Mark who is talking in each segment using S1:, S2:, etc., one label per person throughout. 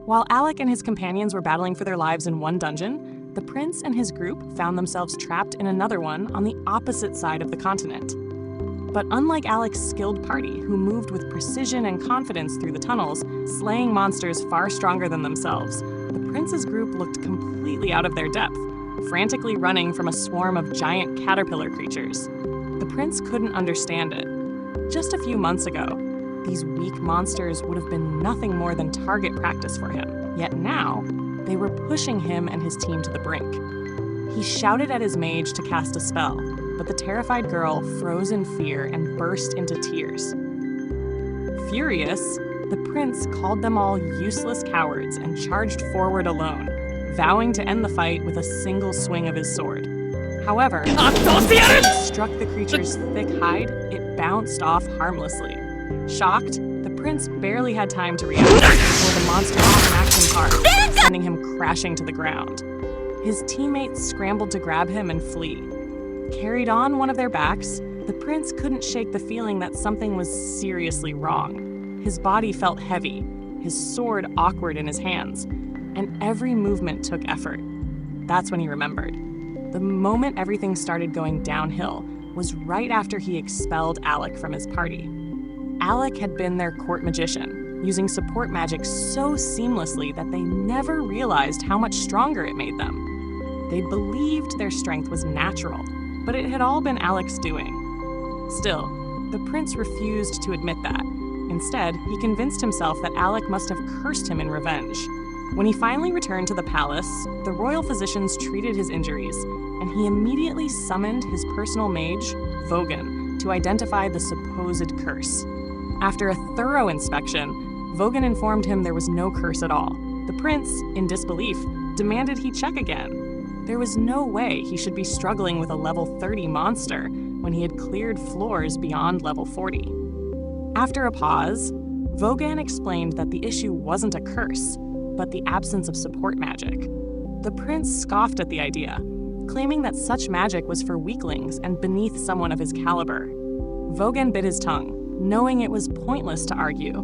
S1: While Alec and his companions were battling for their lives in one dungeon, the prince and his group found themselves trapped in another one on the opposite side of the continent. But unlike Alec's skilled party, who moved with precision and confidence through the tunnels, slaying monsters far stronger than themselves, the prince's group looked completely out of their depth, frantically running from a swarm of giant caterpillar creatures. The prince couldn't understand it. Just a few months ago, these weak monsters would have been nothing more than target practice for him. Yet now, they were pushing him and his team to the brink. He shouted at his mage to cast a spell, but the terrified girl froze in fear and burst into tears. Furious, the prince called them all useless cowards and charged forward alone, vowing to end the fight with a single swing of his sword. However, when he struck the creature's thick hide, it bounced off harmlessly. Shocked, the prince barely had time to react before the monster smacked him hard, sending him crashing to the ground. His teammates scrambled to grab him and flee. Carried on one of their backs, the prince couldn't shake the feeling that something was seriously wrong. His body felt heavy, his sword awkward in his hands, and every movement took effort. That's when he remembered. The moment everything started going downhill was right after he expelled Alec from his party. Alec had been their court magician, using support magic so seamlessly that they never realized how much stronger it made them. They believed their strength was natural, but it had all been Alec's doing. Still, the prince refused to admit that. Instead, he convinced himself that Alec must have cursed him in revenge. When he finally returned to the palace, the royal physicians treated his injuries, and he immediately summoned his personal mage, Vogan, to identify the supposed curse. After a thorough inspection, Vogan informed him there was no curse at all. The prince, in disbelief, demanded he check again. There was no way he should be struggling with a level 30 monster when he had cleared floors beyond level 40. After a pause, Vogan explained that the issue wasn't a curse, but the absence of support magic. The prince scoffed at the idea, claiming that such magic was for weaklings and beneath someone of his caliber. Vogan bit his tongue, knowing it was pointless to argue,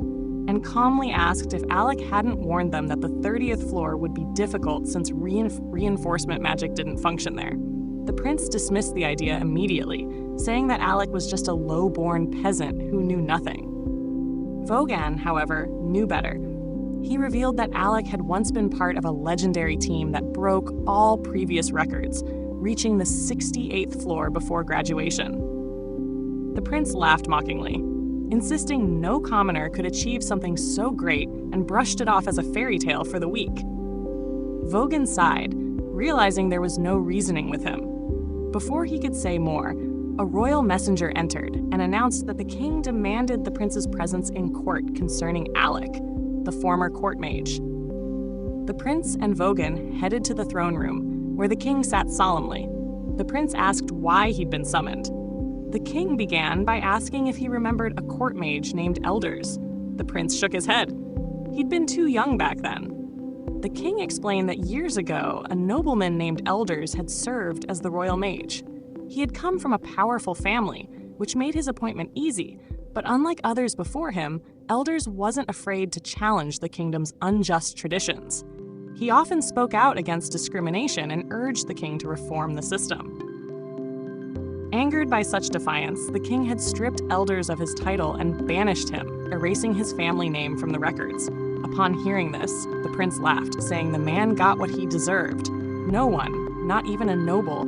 S1: and calmly asked if Alec hadn't warned them that the 30th floor would be difficult since reinforcement magic didn't function there. The prince dismissed the idea immediately, saying that Alec was just a low-born peasant who knew nothing. Vogan, however, knew better. He revealed that Alec had once been part of a legendary team that broke all previous records, reaching the 68th floor before graduation. The prince laughed mockingly, insisting no commoner could achieve something so great, and brushed it off as a fairy tale for the weak. Vogan sighed, realizing there was no reasoning with him. Before he could say more, a royal messenger entered and announced that the king demanded the prince's presence in court concerning Alec, the former court mage. The prince and Vogan headed to the throne room, where the king sat solemnly. The prince asked why he'd been summoned. The king began by asking if he remembered a court mage named Elders. The prince shook his head. He'd been too young back then. The king explained that years ago, a nobleman named Elders had served as the royal mage. He had come from a powerful family, which made his appointment easy, but unlike others before him, Elders wasn't afraid to challenge the kingdom's unjust traditions. He often spoke out against discrimination and urged the king to reform the system. Angered by such defiance, the king had stripped Elders of his title and banished him, erasing his family name from the records. Upon hearing this, the prince laughed, saying the man got what he deserved. No one, not even a noble,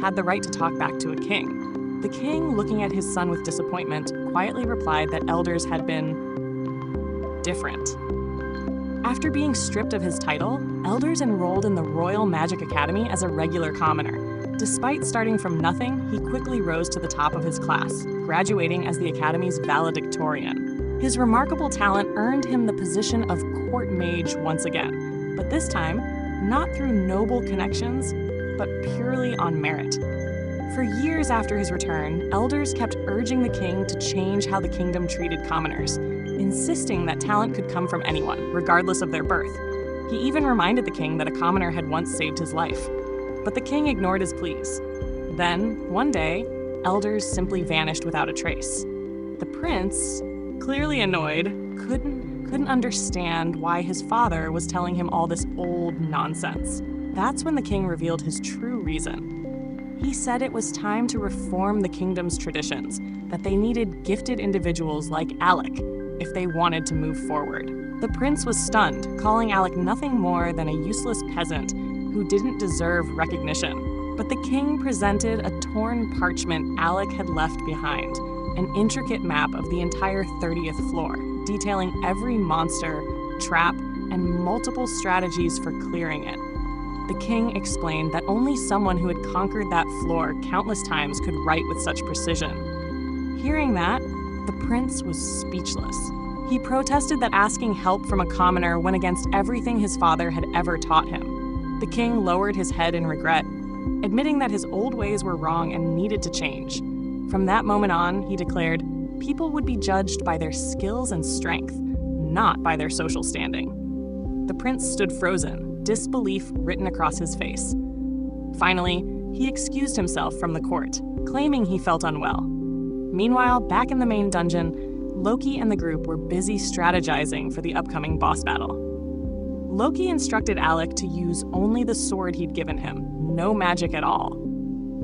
S1: had the right to talk back to a king. The king, looking at his son with disappointment, quietly replied that Elders had been different. After being stripped of his title, Elders enrolled in the Royal Magic Academy as a regular commoner. Despite starting from nothing, he quickly rose to the top of his class, graduating as the Academy's valedictorian. His remarkable talent earned him the position of court mage once again, but this time, not through noble connections, but purely on merit. For years after his return, Elders kept urging the king to change how the kingdom treated commoners, insisting that talent could come from anyone, regardless of their birth. He even reminded the king that a commoner had once saved his life. But the king ignored his pleas. Then, one day, Elders simply vanished without a trace. The prince, clearly annoyed, couldn't couldn't understand why his father was telling him all this old nonsense. That's when the king revealed his true reason. He said it was time to reform the kingdom's traditions, that they needed gifted individuals like Alec if they wanted to move forward. The prince was stunned, calling Alec nothing more than a useless peasant who didn't deserve recognition. But the king presented a torn parchment Alec had left behind, an intricate map of the entire 30th floor, detailing every monster, trap, and multiple strategies for clearing it. The king explained that only someone who had conquered that floor countless times could write with such precision. Hearing that, the prince was speechless. He protested that asking help from a commoner went against everything his father had ever taught him. The king lowered his head in regret, admitting that his old ways were wrong and needed to change. From that moment on, he declared, people would be judged by their skills and strength, not by their social standing. The prince stood frozen, disbelief written across his face. Finally, he excused himself from the court, claiming he felt unwell. Meanwhile, back in the main dungeon, Loki and the group were busy strategizing for the upcoming boss battle. Loki instructed Alec to use only the sword he'd given him, no magic at all.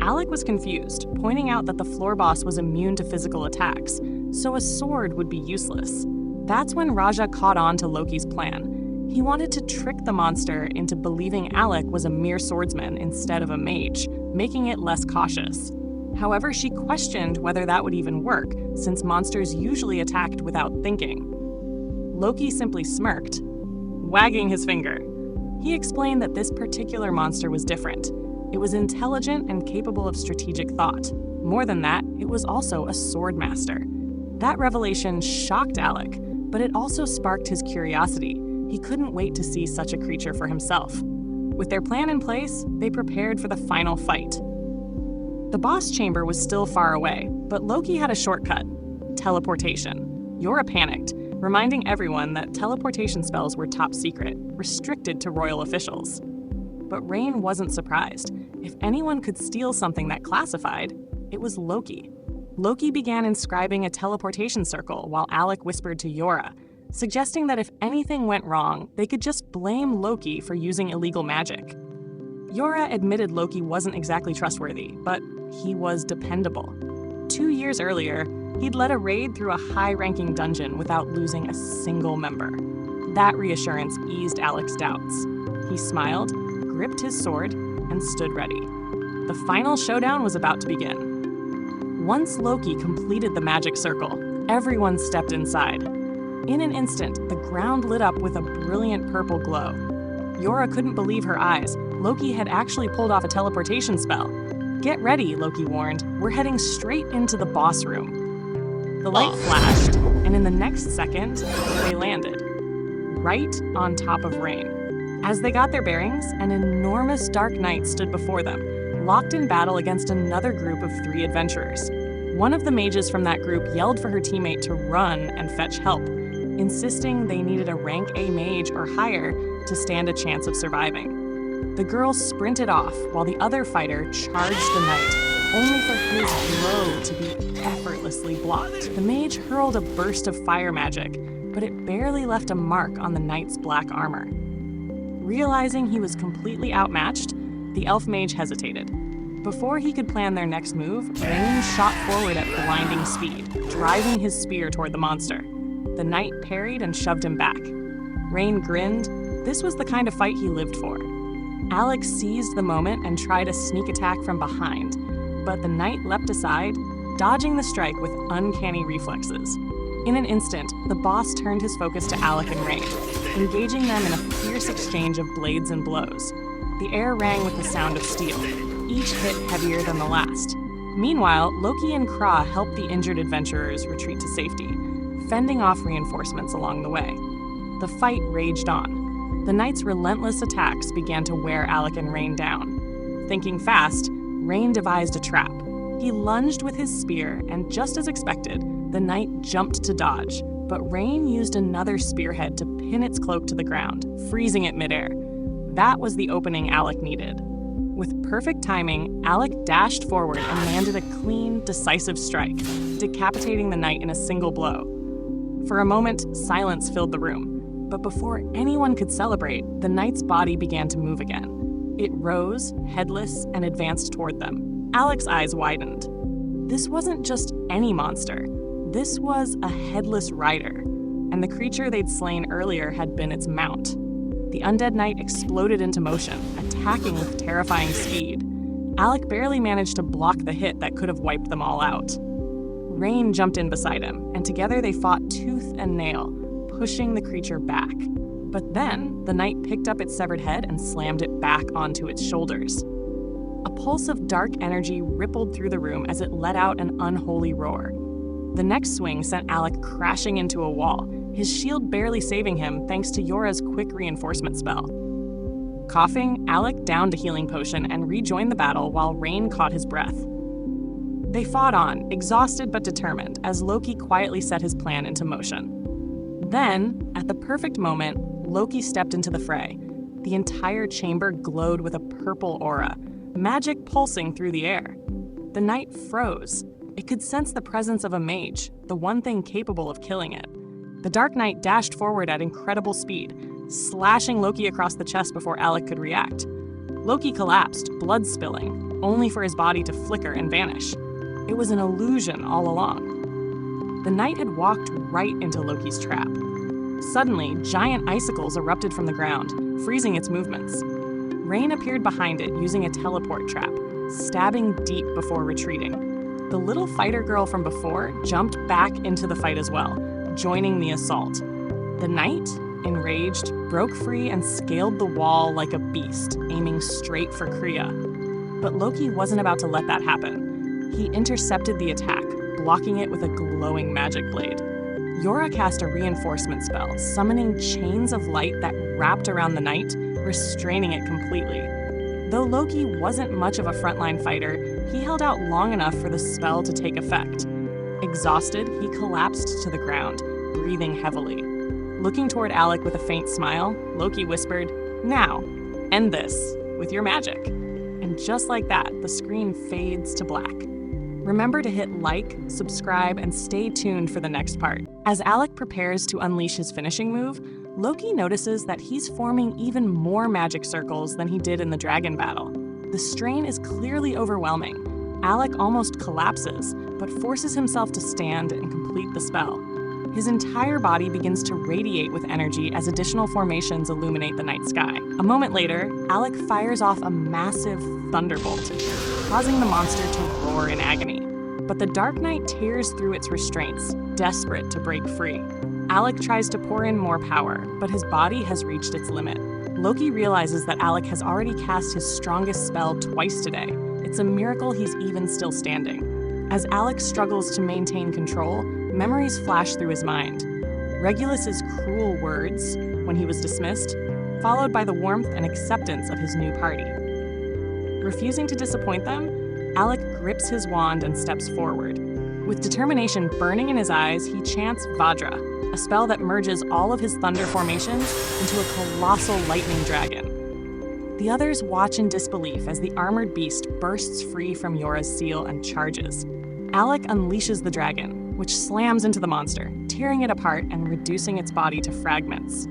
S1: Alec was confused, pointing out that the floor boss was immune to physical attacks, so a sword would be useless. That's when Raja caught on to Loki's plan. He wanted to trick the monster into believing Alec was a mere swordsman instead of a mage, making it less cautious. However, she questioned whether that would even work, since monsters usually attacked without thinking. Loki simply smirked, wagging his finger. He explained that this particular monster was different. It was intelligent and capable of strategic thought. More than that, it was also a sword master. That revelation shocked Alec, but it also sparked his curiosity. He couldn't wait to see such a creature for himself. With their plan in place, they prepared for the final fight. The boss chamber was still far away, but Loki had a shortcut: teleportation. Yora panicked, reminding everyone that teleportation spells were top secret, restricted to royal officials. But Rain wasn't surprised. If anyone could steal something that classified, it was Loki. Loki began inscribing a teleportation circle while Alec whispered to Yora, suggesting that if anything went wrong, they could just blame Loki for using illegal magic. Yora admitted Loki wasn't exactly trustworthy, but he was dependable. 2 years earlier, he'd led a raid through a high-ranking dungeon without losing a single member. That reassurance eased Alec's doubts. He smiled, gripped his sword, and stood ready. The final showdown was about to begin. Once Loki completed the magic circle, everyone stepped inside. In an instant, the ground lit up with a brilliant purple glow. Yora couldn't believe her eyes. Loki had actually pulled off a teleportation spell. "Get ready," Loki warned. "We're heading straight into the boss room." The light flashed, and in the next second, they landed, right on top of Rain. As they got their bearings, an enormous dark knight stood before them, locked in battle against another group of 3 adventurers. One of the mages from that group yelled for her teammate to run and fetch help, insisting they needed a rank A mage or higher to stand a chance of surviving. The girl sprinted off while the other fighter charged the knight, only for his blow to be effortlessly blocked. The mage hurled a burst of fire magic, but it barely left a mark on the knight's black armor. Realizing he was completely outmatched, the elf mage hesitated. Before he could plan their next move, Rain shot forward at blinding speed, driving his spear toward the monster. The knight parried and shoved him back. Rain grinned. This was the kind of fight he lived for. Alec seized the moment and tried a sneak attack from behind, but the knight leapt aside, dodging the strike with uncanny reflexes. In an instant, the boss turned his focus to Alec and Rain, engaging them in a fierce exchange of blades and blows. The air rang with the sound of steel, each hit heavier than the last. Meanwhile, Loki and Kra helped the injured adventurers retreat to safety, fending off reinforcements along the way. The fight raged on. The knight's relentless attacks began to wear Alec and Rain down. Thinking fast, Rain devised a trap. He lunged with his spear, and just as expected, the knight jumped to dodge, but Rain used another spearhead to pin its cloak to the ground, freezing it midair. That was the opening Alec needed. With perfect timing, Alec dashed forward and landed a clean, decisive strike, decapitating the knight in a single blow. For a moment, silence filled the room. But before anyone could celebrate, the knight's body began to move again. It rose, headless, and advanced toward them. Alec's eyes widened. This wasn't just any monster. This was a headless rider, and the creature they'd slain earlier had been its mount. The undead knight exploded into motion, attacking with terrifying speed. Alec barely managed to block the hit that could have wiped them all out. Rain jumped in beside him, and together they fought tooth and nail, pushing the creature back. But then, the knight picked up its severed head and slammed it back onto its shoulders. A pulse of dark energy rippled through the room as it let out an unholy roar. The next swing sent Alec crashing into a wall, his shield barely saving him thanks to Yora's quick reinforcement spell. Coughing, Alec downed a healing potion and rejoined the battle while Rain caught his breath. They fought on, exhausted but determined, as Loki quietly set his plan into motion. Then, at the perfect moment, Loki stepped into the fray. The entire chamber glowed with a purple aura, magic pulsing through the air. The knight froze. It could sense the presence of a mage, the one thing capable of killing it. The Dark Knight dashed forward at incredible speed, slashing Loki across the chest before Alec could react. Loki collapsed, blood spilling, only for his body to flicker and vanish. It was an illusion all along. The knight had walked right into Loki's trap. Suddenly, giant icicles erupted from the ground, freezing its movements. Rain appeared behind it using a teleport trap, stabbing deep before retreating. The little fighter girl from before jumped back into the fight as well, joining the assault. The knight, enraged, broke free and scaled the wall like a beast, aiming straight for Kriya. But Loki wasn't about to let that happen. He intercepted the attack, blocking it with a glowing magic blade. Yora cast a reinforcement spell, summoning chains of light that wrapped around the knight, restraining it completely. Though Loki wasn't much of a frontline fighter, he held out long enough for the spell to take effect. Exhausted, he collapsed to the ground, breathing heavily. Looking toward Alec with a faint smile, Loki whispered, "Now, end this with your magic." And just like that, the screen fades to black. Remember to hit like, subscribe, and stay tuned for the next part. As Alec prepares to unleash his finishing move, Loki notices that he's forming even more magic circles than he did in the dragon battle. The strain is clearly overwhelming. Alec almost collapses, but forces himself to stand and complete the spell. His entire body begins to radiate with energy as additional formations illuminate the night sky. A moment later, Alec fires off a massive thunderbolt, causing the monster to roar in agony. But the Dark Knight tears through its restraints, desperate to break free. Alec tries to pour in more power, but his body has reached its limit. Loki realizes that Alec has already cast his strongest spell twice today. It's a miracle he's even still standing. As Alec struggles to maintain control, memories flash through his mind. Regulus's cruel words when he was dismissed, followed by the warmth and acceptance of his new party. Refusing to disappoint them, Alec grips his wand and steps forward. With determination burning in his eyes, he chants Vajra, a spell that merges all of his thunder formations into a colossal lightning dragon. The others watch in disbelief as the armored beast bursts free from Yora's seal and charges. Alec unleashes the dragon, which slams into the monster, tearing it apart and reducing its body to fragments.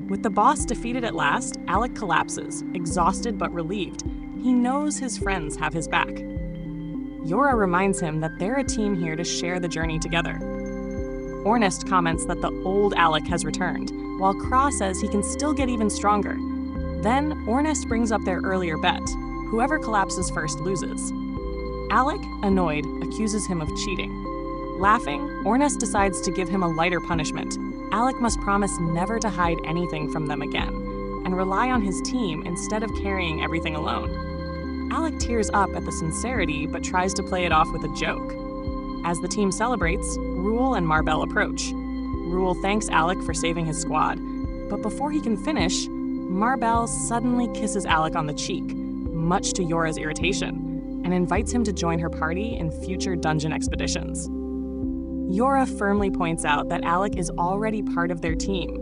S1: With the boss defeated at last, Alec collapses, exhausted but relieved. He knows his friends have his back. Yora reminds him that they're a team here to share the journey together. Ornest comments that the old Alec has returned, while Kra says he can still get even stronger. Then, Ornest brings up their earlier bet. Whoever collapses first loses. Alec, annoyed, accuses him of cheating. Laughing, Ornest decides to give him a lighter punishment. Alec must promise never to hide anything from them again, and rely on his team instead of carrying everything alone. Alec tears up at the sincerity, but tries to play it off with a joke. As the team celebrates, Rule and Marbell approach. Rule thanks Alec for saving his squad, but before he can finish, Marbell suddenly kisses Alec on the cheek, much to Yora's irritation, and invites him to join her party in future dungeon expeditions. Yora firmly points out that Alec is already part of their team.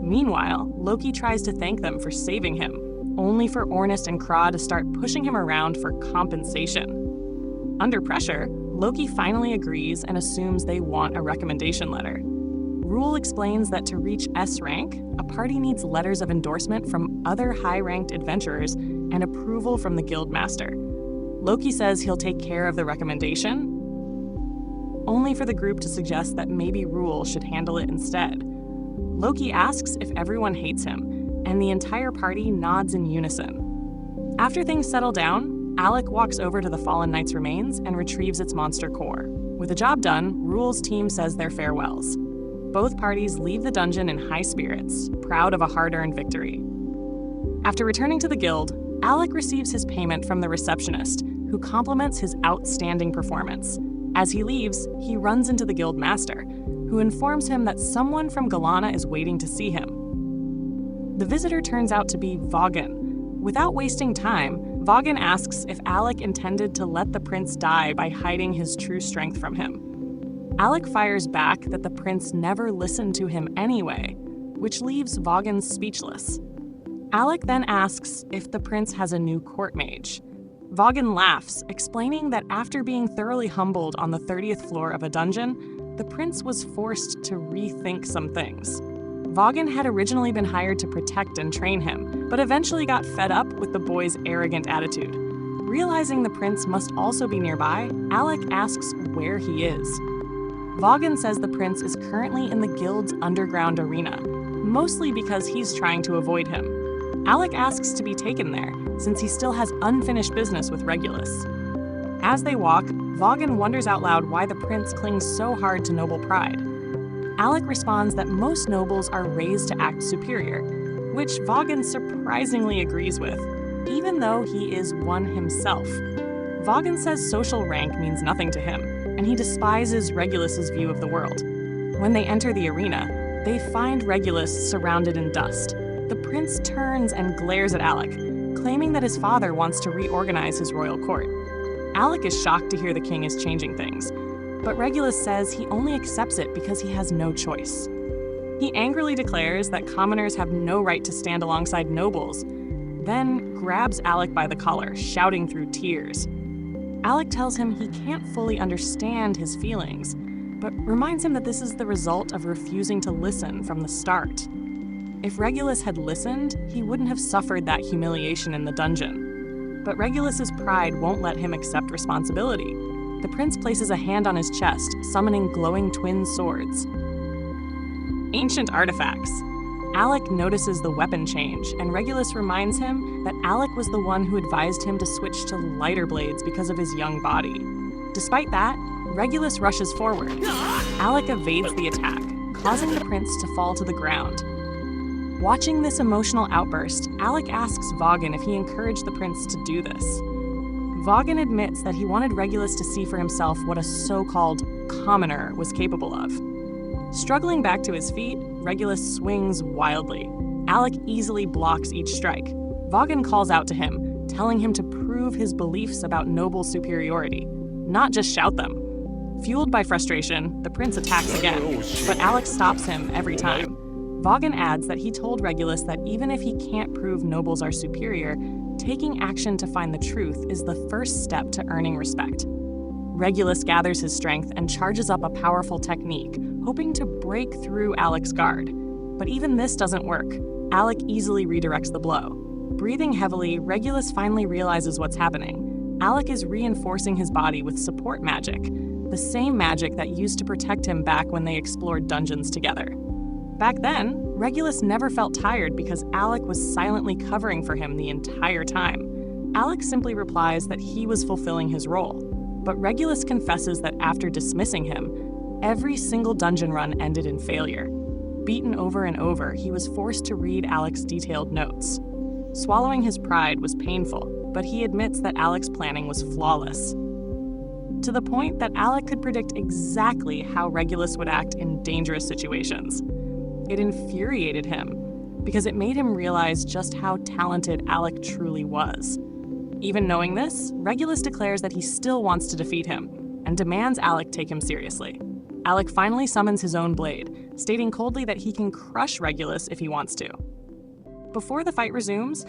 S1: Meanwhile, Loki tries to thank them for saving him, only for Ornest and Kra to start pushing him around for compensation. Under pressure, Loki finally agrees and assumes they want a recommendation letter. Rule explains that to reach S rank, a party needs letters of endorsement from other high-ranked adventurers and approval from the guild master. Loki says he'll take care of the recommendation, only for the group to suggest that maybe Rule should handle it instead. Loki asks if everyone hates him, and the entire party nods in unison. After things settle down, Alec walks over to the Fallen Knight's remains and retrieves its monster core. With the job done, Rule's team says their farewells. Both parties leave the dungeon in high spirits, proud of a hard-earned victory. After returning to the guild, Alec receives his payment from the receptionist, who compliments his outstanding performance. As he leaves, he runs into the guild master, who informs him that someone from Galana is waiting to see him. The visitor turns out to be Vaughan. Without wasting time, Vaughan asks if Alec intended to let the prince die by hiding his true strength from him. Alec fires back that the prince never listened to him anyway, which leaves Vaughan speechless. Alec then asks if the prince has a new court mage. Vaughan laughs, explaining that after being thoroughly humbled on the 30th floor of a dungeon, the prince was forced to rethink some things. Vaughan had originally been hired to protect and train him, but eventually got fed up with the boy's arrogant attitude. Realizing the prince must also be nearby, Alec asks where he is. Vaughan says the prince is currently in the guild's underground arena, mostly because he's trying to avoid him. Alec asks to be taken there, since he still has unfinished business with Regulus. As they walk, Vaughan wonders out loud why the prince clings so hard to noble pride. Alec responds that most nobles are raised to act superior, which Vaughan surprisingly agrees with, even though he is one himself. Vaughan says social rank means nothing to him, and he despises Regulus's view of the world. When they enter the arena, they find Regulus surrounded in dust. The prince turns and glares at Alec, claiming that his father wants to reorganize his royal court. Alec is shocked to hear the king is changing things, but Regulus says he only accepts it because he has no choice. He angrily declares that commoners have no right to stand alongside nobles, then grabs Alec by the collar, shouting through tears. Alec tells him he can't fully understand his feelings, but reminds him that this is the result of refusing to listen from the start. If Regulus had listened, he wouldn't have suffered that humiliation in the dungeon. But Regulus's pride won't let him accept responsibility. The prince places a hand on his chest, summoning glowing twin swords. Ancient artifacts. Alec notices the weapon change, and Regulus reminds him that Alec was the one who advised him to switch to lighter blades because of his young body. Despite that, Regulus rushes forward. Alec evades the attack, causing the prince to fall to the ground. Watching this emotional outburst, Alec asks Vaughan if he encouraged the prince to do this. Vaughan admits that he wanted Regulus to see for himself what a so-called commoner was capable of. Struggling back to his feet, Regulus swings wildly. Alec easily blocks each strike. Vaughan calls out to him, telling him to prove his beliefs about noble superiority, not just shout them. Fueled by frustration, the prince attacks again, but Alec stops him every time. Vaughan adds that he told Regulus that even if he can't prove nobles are superior, taking action to find the truth is the first step to earning respect. Regulus gathers his strength and charges up a powerful technique, hoping to break through Alec's guard. But even this doesn't work. Alec easily redirects the blow. Breathing heavily, Regulus finally realizes what's happening. Alec is reinforcing his body with support magic, the same magic that used to protect him back when they explored dungeons together. Back then, Regulus never felt tired because Alec was silently covering for him the entire time. Alec simply replies that he was fulfilling his role, but Regulus confesses that after dismissing him, every single dungeon run ended in failure. Beaten over and over, he was forced to read Alec's detailed notes. Swallowing his pride was painful, but he admits that Alec's planning was flawless, to the point that Alec could predict exactly how Regulus would act in dangerous situations. It infuriated him, because it made him realize just how talented Alec truly was. Even knowing this, Regulus declares that he still wants to defeat him, and demands Alec take him seriously. Alec finally summons his own blade, stating coldly that he can crush Regulus if he wants to. Before the fight resumes,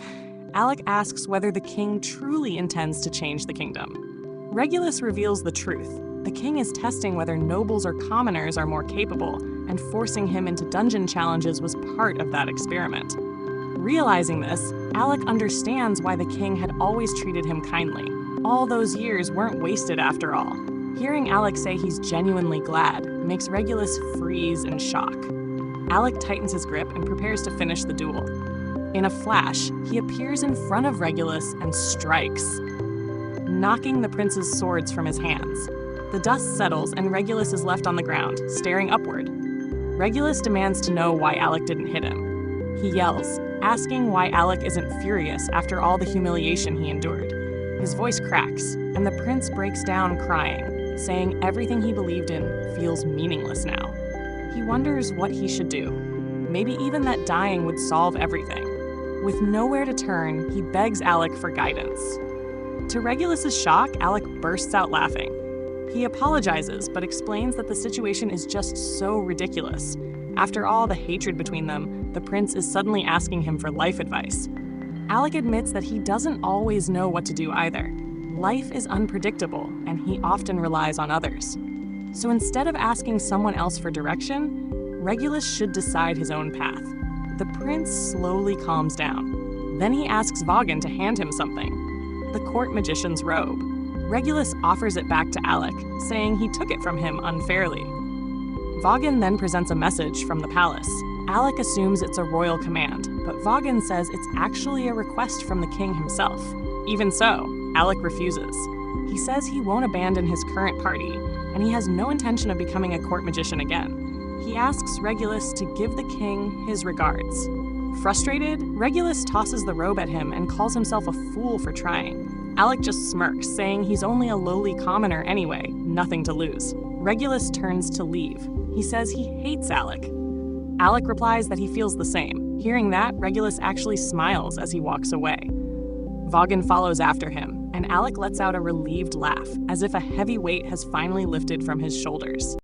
S1: Alec asks whether the king truly intends to change the kingdom. Regulus reveals the truth. The king is testing whether nobles or commoners are more capable, and forcing him into dungeon challenges was part of that experiment. Realizing this, Alec understands why the king had always treated him kindly. All those years weren't wasted after all. Hearing Alec say he's genuinely glad makes Regulus freeze in shock. Alec tightens his grip and prepares to finish the duel. In a flash, he appears in front of Regulus and strikes, knocking the prince's swords from his hands. The dust settles and Regulus is left on the ground, staring upward. Regulus demands to know why Alec didn't hit him. He yells, asking why Alec isn't furious after all the humiliation he endured. His voice cracks, and the prince breaks down crying, saying everything he believed in feels meaningless now. He wonders what he should do. Maybe even that dying would solve everything. With nowhere to turn, he begs Alec for guidance. To Regulus's shock, Alec bursts out laughing. He apologizes, but explains that the situation is just so ridiculous. After all the hatred between them, the prince is suddenly asking him for life advice. Alec admits that he doesn't always know what to do either. Life is unpredictable, and he often relies on others. So instead of asking someone else for direction, Regulus should decide his own path. The prince slowly calms down. Then he asks Vaughan to hand him something: the court magician's robe. Regulus offers it back to Alec, saying he took it from him unfairly. Vaughan then presents a message from the palace. Alec assumes it's a royal command, but Vaughan says it's actually a request from the king himself. Even so, Alec refuses. He says he won't abandon his current party, and he has no intention of becoming a court magician again. He asks Regulus to give the king his regards. Frustrated, Regulus tosses the robe at him and calls himself a fool for trying. Alec just smirks, saying he's only a lowly commoner anyway, nothing to lose. Regulus turns to leave. He says he hates Alec. Alec replies that he feels the same. Hearing that, Regulus actually smiles as he walks away. Vaughan follows after him, and Alec lets out a relieved laugh, as if a heavy weight has finally lifted from his shoulders.